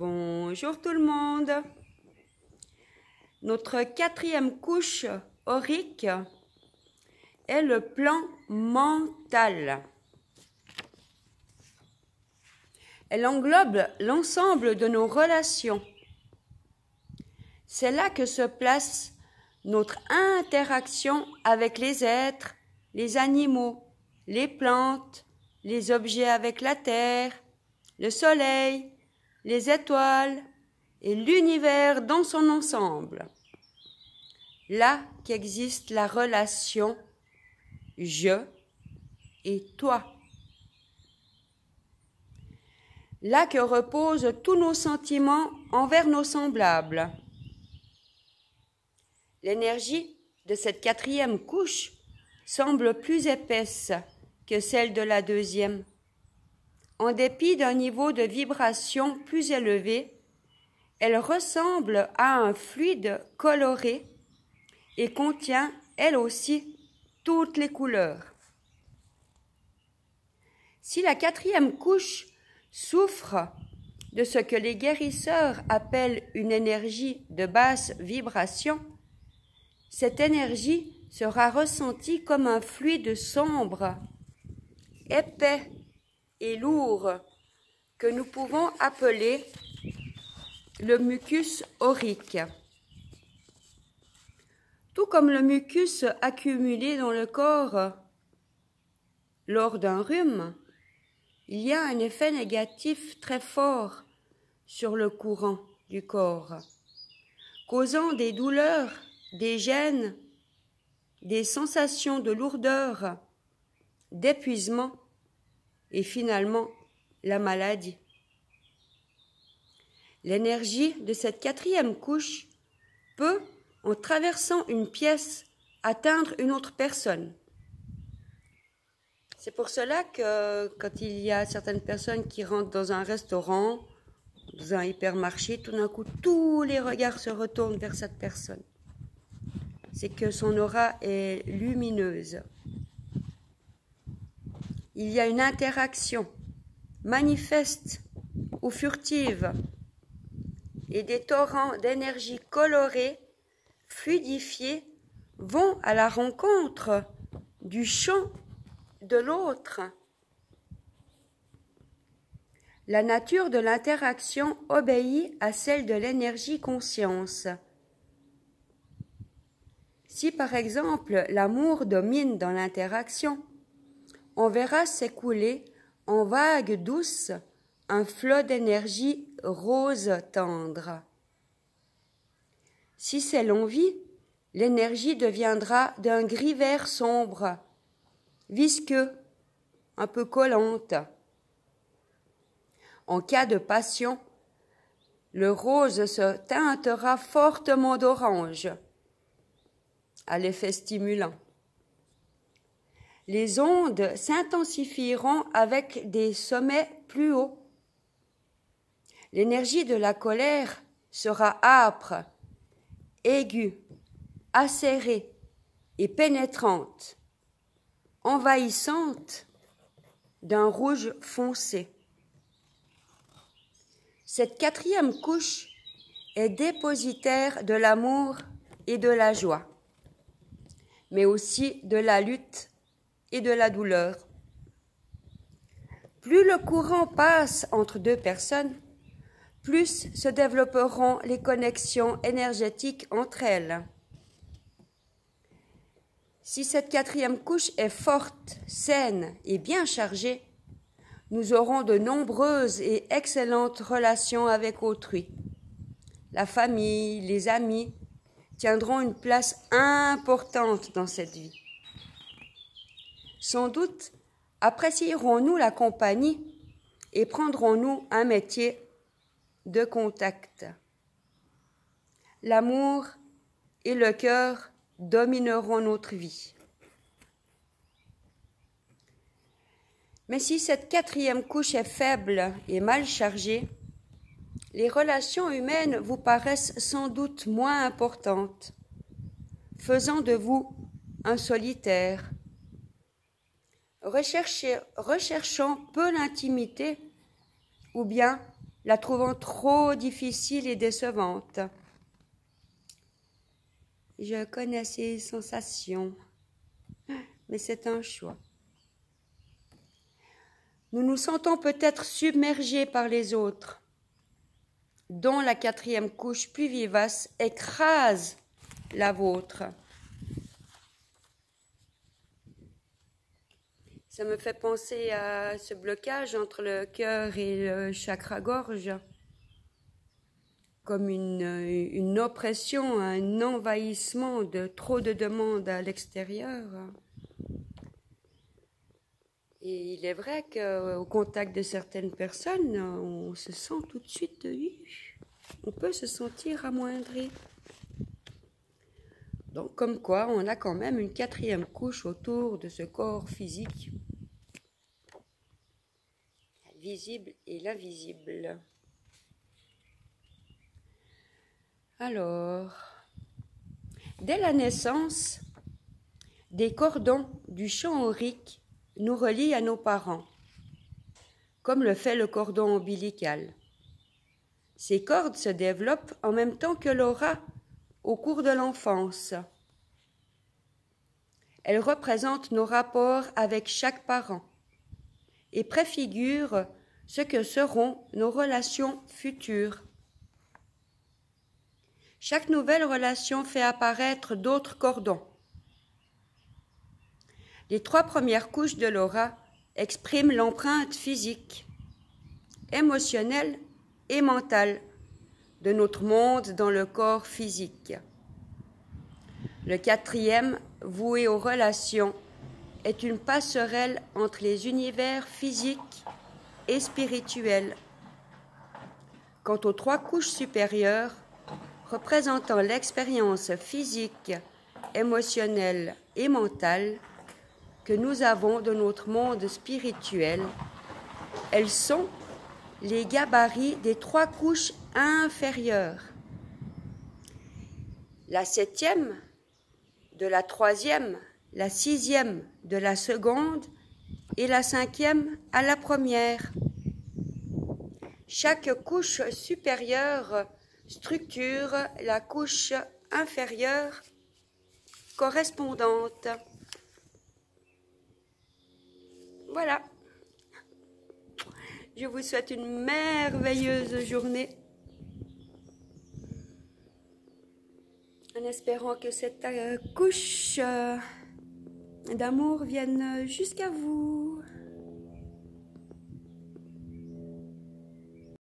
Bonjour tout le monde. Notre quatrième couche aurique est le plan mental. Elle englobe l'ensemble de nos relations. C'est là que se place notre interaction avec les êtres, les animaux, les plantes, les objets avec la terre, le soleil, les étoiles et l'univers dans son ensemble. Là qu'existe la relation je et toi. Là que reposent tous nos sentiments envers nos semblables. L'énergie de cette quatrième couche semble plus épaisse que celle de la deuxième. En dépit d'un niveau de vibration plus élevé, elle ressemble à un fluide coloré et contient, elle aussi, toutes les couleurs. Si la quatrième couche souffre de ce que les guérisseurs appellent une énergie de basse vibration, cette énergie sera ressentie comme un fluide sombre, épais et lourd que nous pouvons appeler le mucus aurique. Tout comme le mucus accumulé dans le corps lors d'un rhume, il y a un effet négatif très fort sur le courant du corps, causant des douleurs, des gênes, des sensations de lourdeur, d'épuisement et finalement la maladie. L'énergie de cette quatrième couche peut, en traversant une pièce, atteindre une autre personne. C'est pour cela que quand il y a certaines personnes qui rentrent dans un restaurant, dans un hypermarché, tout d'un coup, tous les regards se retournent vers cette personne. C'est que son aura est lumineuse. Il y a une interaction manifeste ou furtive et des torrents d'énergie colorée, fluidifiés, vont à la rencontre du champ de l'autre. La nature de l'interaction obéit à celle de l'énergie conscience. Si par exemple l'amour domine dans l'interaction, on verra s'écouler en vagues douces un flot d'énergie rose tendre. Si c'est l'envie, l'énergie deviendra d'un gris vert sombre, visqueux, un peu collante. En cas de passion, le rose se teintera fortement d'orange, à l'effet stimulant. Les ondes s'intensifieront avec des sommets plus hauts. L'énergie de la colère sera âpre, aiguë, acérée et pénétrante, envahissante d'un rouge foncé. Cette quatrième couche est dépositaire de l'amour et de la joie, mais aussi de la lutte et de la douleur. Plus le courant passe entre deux personnes, plus se développeront les connexions énergétiques entre elles. Si cette quatrième couche est forte, saine et bien chargée, nous aurons de nombreuses et excellentes relations avec autrui. La famille, les amis tiendront une place importante dans cette vie. Sans doute apprécierons-nous la compagnie et prendrons-nous un métier de contact. L'amour et le cœur domineront notre vie. Mais si cette quatrième couche est faible et mal chargée, les relations humaines vous paraissent sans doute moins importantes, faisant de vous un solitaire. Recherchant peu l'intimité ou bien la trouvant trop difficile et décevante. Je connais ces sensations, mais c'est un choix. Nous nous sentons peut-être submergés par les autres, dont la quatrième couche plus vivace écrase la vôtre. Ça me fait penser à ce blocage entre le cœur et le chakra-gorge, comme une oppression, un envahissement de trop de demandes à l'extérieur. Et il est vrai qu'au contact de certaines personnes, on se sent tout de suite, on peut se sentir amoindri. Donc comme quoi, on a quand même une quatrième couche autour de ce corps physique, la visible et l'invisible. Alors, dès la naissance, des cordons du champ aurique nous relient à nos parents, comme le fait le cordon ombilical. Ces cordes se développent en même temps que l'aura au cours de l'enfance. Elles représentent nos rapports avec chaque parent et préfigurent ce que seront nos relations futures. Chaque nouvelle relation fait apparaître d'autres cordons. Les 3 premières couches de l'aura expriment l'empreinte physique, émotionnelle et mentale de notre monde dans le corps physique. Le 4e, voué aux relations, est une passerelle entre les univers physiques et spirituels. Quant aux 3 couches supérieures, représentant l'expérience physique, émotionnelle et mentale que nous avons de notre monde spirituel, elles sont les gabarits des 3 couches inférieures. La 7e de la 3e, la 6e de la seconde et la 5e à la première. Chaque couche supérieure structure la couche inférieure correspondante. Voilà. Je vous souhaite une merveilleuse journée. En espérant que cette couche d'amour vienne jusqu'à vous.